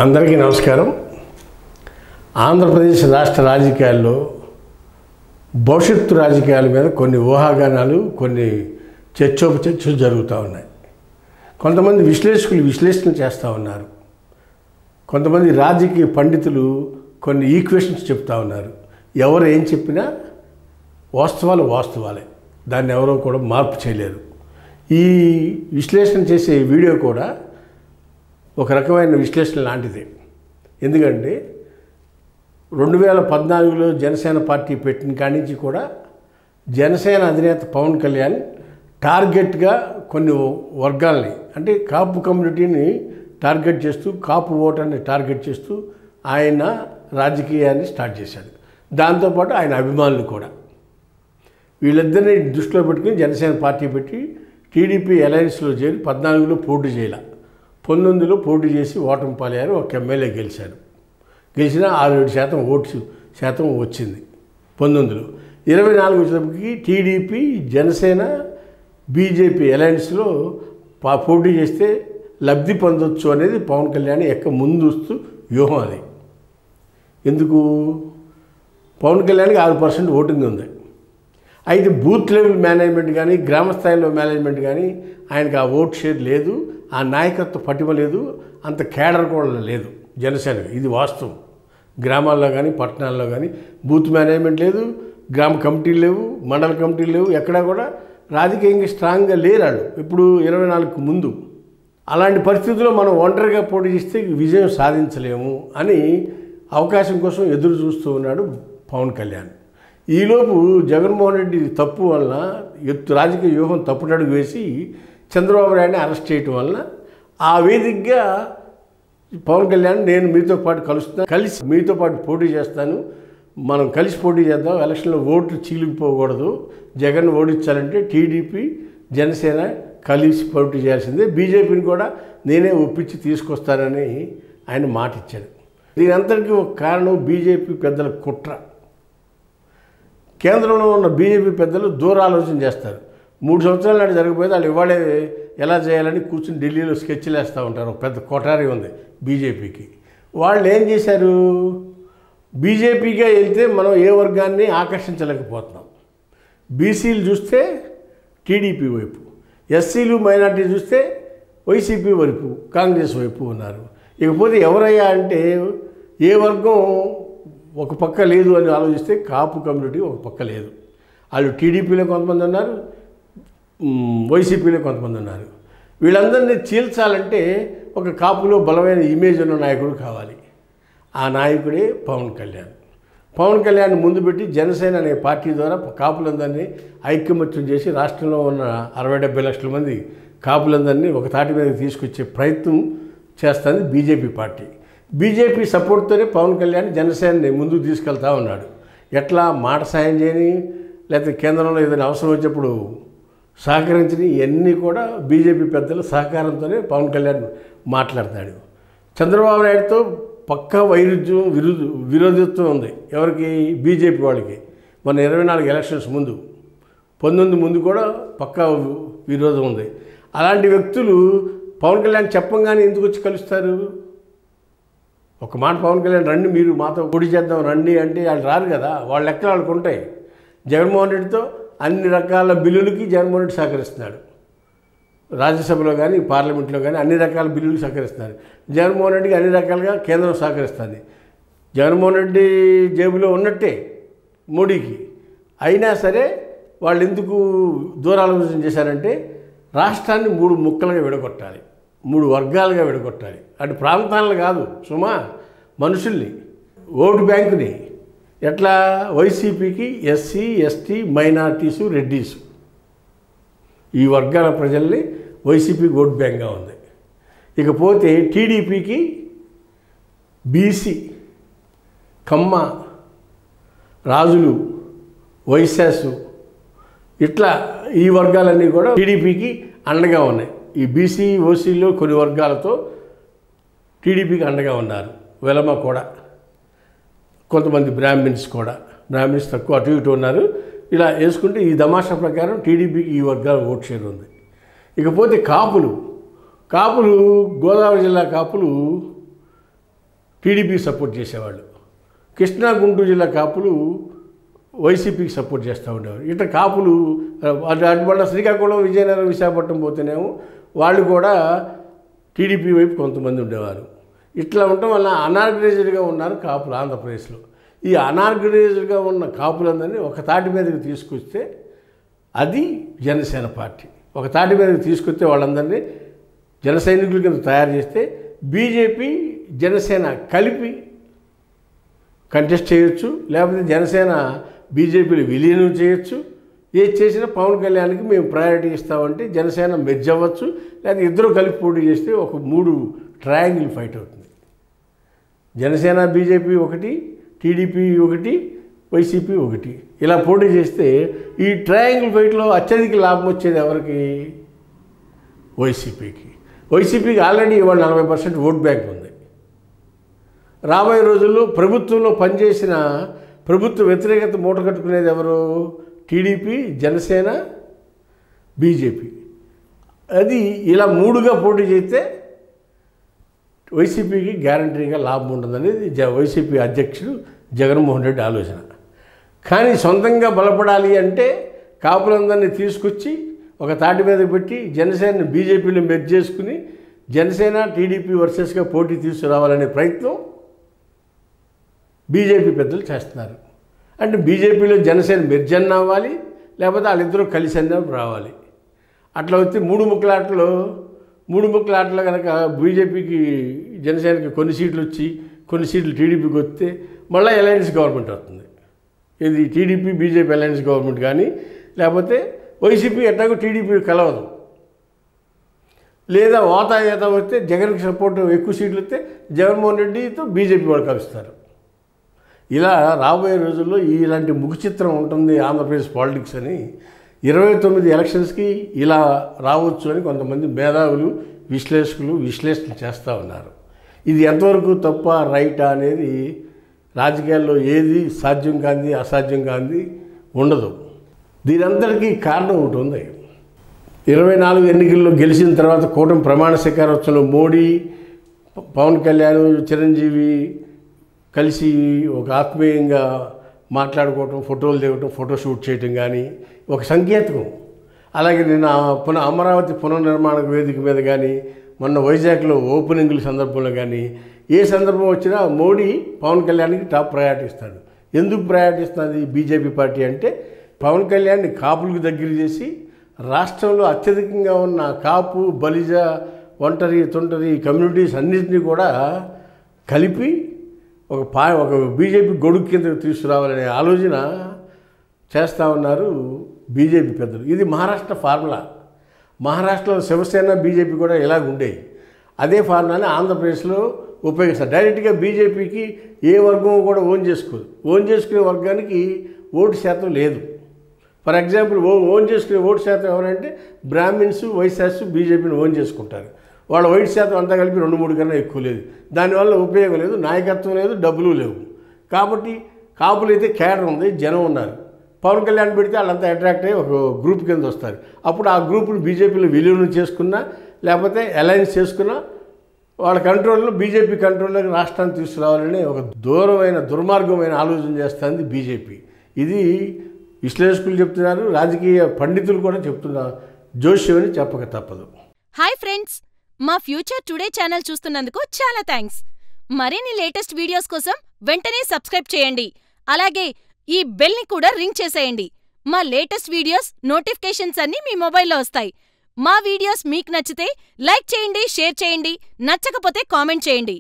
అందరికీ నమస్కారం. ఆంధ్రప్రదేశ్ రాష్ట్ర రాజకీయాల్లో భవిష్యత్తు రాజకీయాల మీద కొన్ని ఊహాగానాలు, కొన్ని చర్చోపచర్చలు జరుగుతూ ఉన్నాయి. కొంతమంది విశ్లేషకులు విశ్లేషణ చేస్తూ ఉన్నారు. కొంతమంది రాజకీయ పండితులు కొన్ని ఈక్వేషన్స్ చెప్తా ఉన్నారు. ఎవరు ఏం చెప్పినా వాస్తవాలే, దాన్ని ఎవరో కూడా మార్పు చేయలేరు. ఈ విశ్లేషణ చేసే వీడియో కూడా ఒక రకమైన విశ్లేషణ లాంటిదే. ఎందుకంటే 2014లో జనసేన పార్టీ పెట్టిన కాడి నుంచి కూడా జనసేన అధినేత పవన్ కళ్యాణ్ టార్గెట్గా కొన్ని వర్గాల్ని, అంటే కాపు కమ్యూనిటీని టార్గెట్ చేస్తూ, కాపు ఓటర్ని టార్గెట్ చేస్తూ ఆయన రాజకీయాన్ని స్టార్ట్ చేశాడు. దాంతోపాటు ఆయన అభిమానులు కూడా వీళ్ళిద్దరిని దృష్టిలో పెట్టుకుని జనసేన పార్టీ పెట్టి టీడీపీ అలయన్స్లో చేరి 14లో పోటీ చేయాల, 19లో పోటీ చేసి ఓటమి పాలయ్యారు. ఒక ఎమ్మెల్యే గెలిచిన 6-7% ఓటు శాతం వచ్చింది 19లో. 24 వచ్చేటప్పటికి టీడీపీ, జనసేన, బీజేపీ అలయన్స్లో పోటీ చేస్తే లబ్ధి పొందొచ్చు అనేది పవన్ కళ్యాణ్ ముందస్తు వ్యూహం. అది ఎందుకు? పవన్ కళ్యాణ్కి 6% ఓటింగ్ ఉంది. అయితే బూత్ లెవెల్ మేనేజ్మెంట్ కానీ, గ్రామ స్థాయిలో మేనేజ్మెంట్ కానీ ఆయనకు ఆ ఓట్ షేర్ లేదు, ఆ నాయకత్వ పటిమ లేదు, అంత కేడర్ కూడా లేదు జనసేనకి. ఇది వాస్తవం. గ్రామాల్లో కానీ, పట్టణాల్లో కానీ బూత్ మేనేజ్మెంట్ లేదు, గ్రామ కమిటీలు లేవు, మండల కమిటీలు లేవు, ఎక్కడా కూడా రాజకీయంగా స్ట్రాంగ్గా లేరు వాళ్ళు ఇప్పుడు 24కు ముందు. అలాంటి పరిస్థితుల్లో మనం ఒంటరిగా పోటీ చేస్తే విజయం సాధించలేము అని అవకాశం కోసం ఎదురు చూస్తూ ఉన్నాడు పవన్ కళ్యాణ్. ఈలోపు జగన్మోహన్ రెడ్డి తప్పు వలన, రాజకీయ వ్యూహం తప్పుడడుగు వేసి చంద్రబాబు నాయుడిని అరెస్ట్ చేయటం వలన ఆ వేదికగా పవన్ కళ్యాణ్ నేను మీతో పాటు కలిసి మీతో పాటు పోటీ చేస్తాను, మనం కలిసి పోటీ చేద్దాం, ఎలక్షన్లో ఓట్లు చీలిపోకూడదు, జగన్ ఓడించాలంటే టీడీపీ, జనసేన కలిసి పోటీ చేయాల్సిందే, బీజేపీని కూడా నేనే ఒప్పించి తీసుకొస్తానని ఆయన మాట ఇచ్చాడు. దీని అంతటికీ ఒక కారణం బీజేపీ పెద్దల కుట్ర. కేంద్రంలో ఉన్న బీజేపీ పెద్దలు దూరాలోచన చేస్తారు. 3 సంవత్సరాల నాటి జరగకపోతే వాళ్ళు ఇవాళే ఎలా చేయాలని కూర్చుని ఢిల్లీలో స్కెచ్లు వేస్తూ ఉంటారు. ఒక పెద్ద కొటారి ఉంది బీజేపీకి. వాళ్ళు ఏం చేశారు? బీజేపీగా వెళ్తే మనం ఏ వర్గాన్ని ఆకర్షించలేకపోతున్నాం. బీసీలు చూస్తే టీడీపీ వైపు, ఎస్సీలు మైనార్టీ చూస్తే వైసీపీ వైపు, కాంగ్రెస్ వైపు ఉన్నారు. ఇకపోతే ఎవరయ్యా అంటే ఏ వర్గం ఒక పక్క లేదు అని ఆలోచిస్తే కాపు కమ్యూనిటీ ఒక పక్క లేదు. వాళ్ళు టీడీపీలో కొంతమంది ఉన్నారు, వైసీపీలో కొంతమంది ఉన్నారు. వీళ్ళందరినీ చీల్చాలంటే ఒక కాపులో బలమైన ఇమేజ్ ఉన్న నాయకుడు కావాలి. ఆ నాయకుడే పవన్ కళ్యాణ్. పవన్ కళ్యాణ్ ముందు పెట్టి జనసేన అనే పార్టీ ద్వారా కాపులందరినీ ఐకమత్యం చేసి రాష్ట్రంలో ఉన్న 60-70 లక్షల మంది కాపులందరినీ ఒక తాటి మీద తీసుకొచ్చే ప్రయత్నం చేస్తుంది బీజేపీ పార్టీ. బీజేపీ సపోర్ట్తోనే పవన్ కళ్యాణ్ జనసేనని ముందుకు తీసుకెళ్తా ఉన్నాడు. ఎట్లా? మాట సాయం చేయని, లేకపోతే కేంద్రంలో ఏదైనా అవసరం వచ్చినప్పుడు సహకరించని, ఇవన్నీ కూడా బీజేపీ పెద్దల సహకారంతోనే పవన్ కళ్యాణ్ మాట్లాడతాడు. చంద్రబాబు నాయుడుతో పక్కా విరోధిత్వం ఉంది. ఎవరికి? బీజేపీ వాళ్ళకి. మన 24 ఎలక్షన్స్ ముందు, 19 ముందు కూడా పక్కా విరోధం ఉంది. అలాంటి వ్యక్తులు పవన్ కళ్యాణ్ చెప్పంగానే ఎందుకు వచ్చి కలుస్తారు? ఒక మాట పవన్ కళ్యాణ్ రండి, మీరు మాతో పోటీ చేద్దాం రండి అంటే వాళ్ళు రారు కదా. వాళ్ళ లెక్కలు వాళ్ళకు ఉంటాయి. జగన్మోహన్ రెడ్డితో అన్ని రకాల బిల్లులకి జగన్మోహన్ రెడ్డి సహకరిస్తున్నాడు. రాజ్యసభలో కానీ, పార్లమెంట్లో కానీ అన్ని రకాల బిల్లులు సహకరిస్తున్నారు. జగన్మోహన్ రెడ్డికి అన్ని రకాలుగా కేంద్రం సహకరిస్తుంది. జగన్మోహన్ రెడ్డి జేబులో ఉన్నట్టే మోడీకి. అయినా సరే వాళ్ళు ఎందుకు దూరాలోచన చేశారంటే రాష్ట్రాన్ని 3 ముక్కలుగా విడగొట్టాలి, 3 వర్గాలుగా విడగొట్టాలి. అటు ప్రాంతాలను కాదు సుమా, మనుషుల్ని, ఓటు బ్యాంకుని. ఎట్లా? వైసీపీకి ఎస్సీ, ఎస్టీ, మైనార్టీసు, రెడ్డీసు, ఈ వర్గాల ప్రజల్ని వైసీపీకి ఓటు బ్యాంక్గా ఉంది. ఇకపోతే టీడీపీకి బీసీ, కమ్మ, రాజులు, వైశ్యాసు, ఇట్లా ఈ వర్గాలన్నీ కూడా టీడీపీకి అండగా ఉన్నాయి. ఈ బీసీ, ఓసీలో కొన్ని వర్గాలతో టీడీపీకి అండగా ఉన్నారు. వెలమ కూడా, కొంతమంది బ్రాహ్మిన్స్ కూడా, బ్రాహ్మిన్స్ తక్కువ అటు ఇటు ఉన్నారు. ఇలా వేసుకుంటే ఈ తమాషా ప్రకారం టీడీపీకి ఈ వర్గాల ఓట్ షేర్ ఉంది. ఇకపోతే కాపులు, గోదావరి జిల్లా కాపులు టీడీపీకి సపోర్ట్ చేసేవాళ్ళు, కృష్ణా గుంటూరు జిల్లా కాపులు వైసీపీకి సపోర్ట్ చేస్తూ ఉండేవారు. ఇట్లా కాపులు అటు శ్రీకాకుళం, విజయనగరం, విశాఖపట్నం పోతేనేమో వాళ్ళు కూడా టీడీపీ వైపు కొంతమంది ఉండేవారు. ఇట్లా ఉండటం వల్ల అనార్గనైజ్డ్గా ఉన్నారు కాపులు ఆంధ్రప్రదేశ్లో. ఈ అనార్గనైజ్డ్గా ఉన్న కాపులందరినీ ఒక తాటి మీదకి తీసుకొస్తే అది జనసేన పార్టీ. ఒక తాటి మీదకి తీసుకొస్తే వాళ్ళందరినీ జన సైనికుల కింద తయారు చేస్తే బీజేపీ జనసేన కలిపి కంటెస్ట్ చేయొచ్చు, లేకపోతే జనసేన బీజేపీలు విలీనం చేయొచ్చు. ఏది చేసినా పవన్ కళ్యాణ్కి మేము ప్రయారిటీ ఇస్తామంటే జనసేన మెర్జ్ అవ్వచ్చు, లేకపోతే ఇద్దరు కలిపి పోటీ చేస్తే ఒక 3 ట్రయాంగిల్ ఫైట్ అవుతుంది. జనసేన బీజేపీ ఒకటి, టీడీపీ ఒకటి, వైసీపీ ఒకటి, ఇలా పోటీ చేస్తే ఈ ట్రయాంగిల్ ఫైట్లో అత్యధిక లాభం వచ్చేది ఎవరికి? వైసీపీకి. వైసీపీకి ఆల్రెడీ ఇవాళ 40% ఓట్ బ్యాంక్ ఉంది. రాబోయే రోజుల్లో ప్రభుత్వంలో పనిచేసిన ప్రభుత్వ వ్యతిరేకత మూట కట్టుకునేది ఎవరు? TDP, Janasena, BJP. అది ఇలా 3గా పోటీ చేస్తే వైసీపీకి గ్యారంటీగా లాభం ఉంటుందనేది వైసీపీ అధ్యక్షుడు జగన్మోహన్ రెడ్డి ఆలోచన. కానీ సొంతంగా బలపడాలి అంటే కాపులందరినీ తీసుకొచ్చి ఒక తాటి మీద పెట్టి జనసేనని బీజేపీలో మెర్జ్ చేసుకుని జనసేన టీడీపీ వర్సెస్గా పోటీ తీసుకురావాలనే ప్రయత్నం బీజేపీ పెద్దలు చేస్తున్నారు. అంటే బీజేపీలో జనసేన మెర్జ్ అన్న అవ్వాలి, లేకపోతే వాళ్ళిద్దరూ కలిసి అన్న రావాలి. అట్లా వచ్చి మూడు ముక్కల ఆటలో కనుక బీజేపీకి జనసేనకి కొన్ని సీట్లు వచ్చి కొన్ని సీట్లు టీడీపీకి వస్తే మళ్ళీ అలయన్స్ గవర్నమెంట్ వస్తుంది. ఇది టీడీపీ బీజేపీ అలయన్స్ గవర్నమెంట్. కానీ లేకపోతే వైసీపీ ఎట్లాగో టీడీపీ కలవదు, లేదా ఓతాయేత వస్తే జగన్కి సపోర్ట్ ఎక్కువ సీట్లు వస్తే జగన్మోహన్ రెడ్డితో బీజేపీ వాళ్ళు కలుస్తారు. ఇలా రాబోయే రోజుల్లో ఇలాంటి ముఖ చిత్రం ఉంటుంది ఆంధ్రప్రదేశ్ పాలిటిక్స్ అని. 29 ఎలక్షన్స్కి ఇలా రావచ్చు అని కొంతమంది మేధావులు విశ్లేషణలు చేస్తూ ఉన్నారు. ఇది ఎంతవరకు తప్ప రైటా అనేది రాజకీయాల్లో ఏది సాధ్యం కాంది అసాధ్యం కాంది ఉండదు. దీనందరికీ కారణం ఒకటి ఉంది. 24 ఎన్నికల్లో గెలిచిన తర్వాత కూటమి ప్రమాణ స్వీకారోత్సవంలో మోడీ, పవన్ కళ్యాణ్, చిరంజీవి కలిసి ఒక ఆత్మీయంగా మాట్లాడుకోవటం, ఫోటోలు దిగటం, ఫోటోషూట్ చేయటం కానీ ఒక సంకేతకం. అలాగే నేను అమరావతి పునర్నిర్మాణ వేదిక మీద కానీ మొన్న వైజాగ్లో ఓపెనింగ్ల సందర్భంలో కానీ ఏ సందర్భం వచ్చినా మోడీ పవన్ కళ్యాణ్కి టాప్ ప్రయారిటీ ఇస్తాడు. ఎందుకు ప్రయారిటీ ఇస్తుంది బీజేపీ పార్టీ అంటే పవన్ కళ్యాణ్ని కాపులకు దగ్గర చేసి రాష్ట్రంలో అత్యధికంగా ఉన్న కాపు, బలిజ, ఒంటరి, తొంటరి కమ్యూనిటీస్ అన్నింటినీ కూడా కలిపి ఒక బీజేపీ గొడుగు కిందకు తీసుకురావాలనే ఆలోచన చేస్తూ ఉన్నారు బీజేపీ పెద్దలు. ఇది మహారాష్ట్ర ఫార్ములా. మహారాష్ట్రలో శివసేన బీజేపీ కూడా ఇలాగ ఉండేవి. అదే ఫార్ములాని ఆంధ్రప్రదేశ్లో ఉపయోగిస్తారు. డైరెక్ట్గా బీజేపీకి ఏ వర్గం కూడా ఓన్ చేసుకోదు. ఓన్ చేసుకునే వర్గానికి ఓటు శాతం లేదు. ఫర్ ఎగ్జాంపుల్ ఓన్ చేసుకునే ఓటు శాతం ఎవరంటే బ్రాహ్మిన్స్, వైశ్యాస్ బీజేపీని ఓన్ చేసుకుంటారు. వాళ్ళ వైట్ శాతం అంతా కలిపి 2-3 కన్నా ఎక్కువ లేదు. దానివల్ల ఉపయోగం లేదు, నాయకత్వం లేదు, డబ్బులు లేవు. కాబట్టి కాపులు అయితే కేడర్ ఉంది, జనం ఉన్నారు. పవన్ కళ్యాణ్ పెడితే వాళ్ళంతా అట్రాక్ట్ అయ్యి ఒక గ్రూప్ కింద వస్తారు. అప్పుడు ఆ గ్రూపులు బీజేపీలో విలీనం చేసుకున్నా లేకపోతే అలయన్స్ చేసుకున్నా వాళ్ళ కంట్రోల్లో బీజేపీ కంట్రోల్లోకి రాష్ట్రాన్ని తీసుకురావాలని ఒక దుర్మార్గమైన ఆలోచన చేస్తుంది బీజేపీ. ఇది విశ్లేషకులు చెప్తున్నారు, రాజకీయ పండితులు కూడా చెప్తున్నారు. జోష్యం అని చెప్పక తప్పదు. హాయ్ ఫ్రెండ్స్, మా ఫ్యూచర్ టుడే ఛానల్ చూస్తున్నందుకు చాలా థ్యాంక్స్. మరిన్ని లేటెస్ట్ వీడియోస్ కోసం వెంటనే సబ్స్క్రైబ్ చేయండి. అలాగే ఈ బెల్ ని కూడా రింగ్ చేసేయండి. మా లేటెస్ట్ వీడియోస్ నోటిఫికేషన్స్ అన్నీ మీ మొబైల్లో వస్తాయి. మా వీడియోస్ మీకు నచ్చితే లైక్ చేయండి, షేర్ చేయండి, నచ్చకపోతే కామెంట్ చేయండి.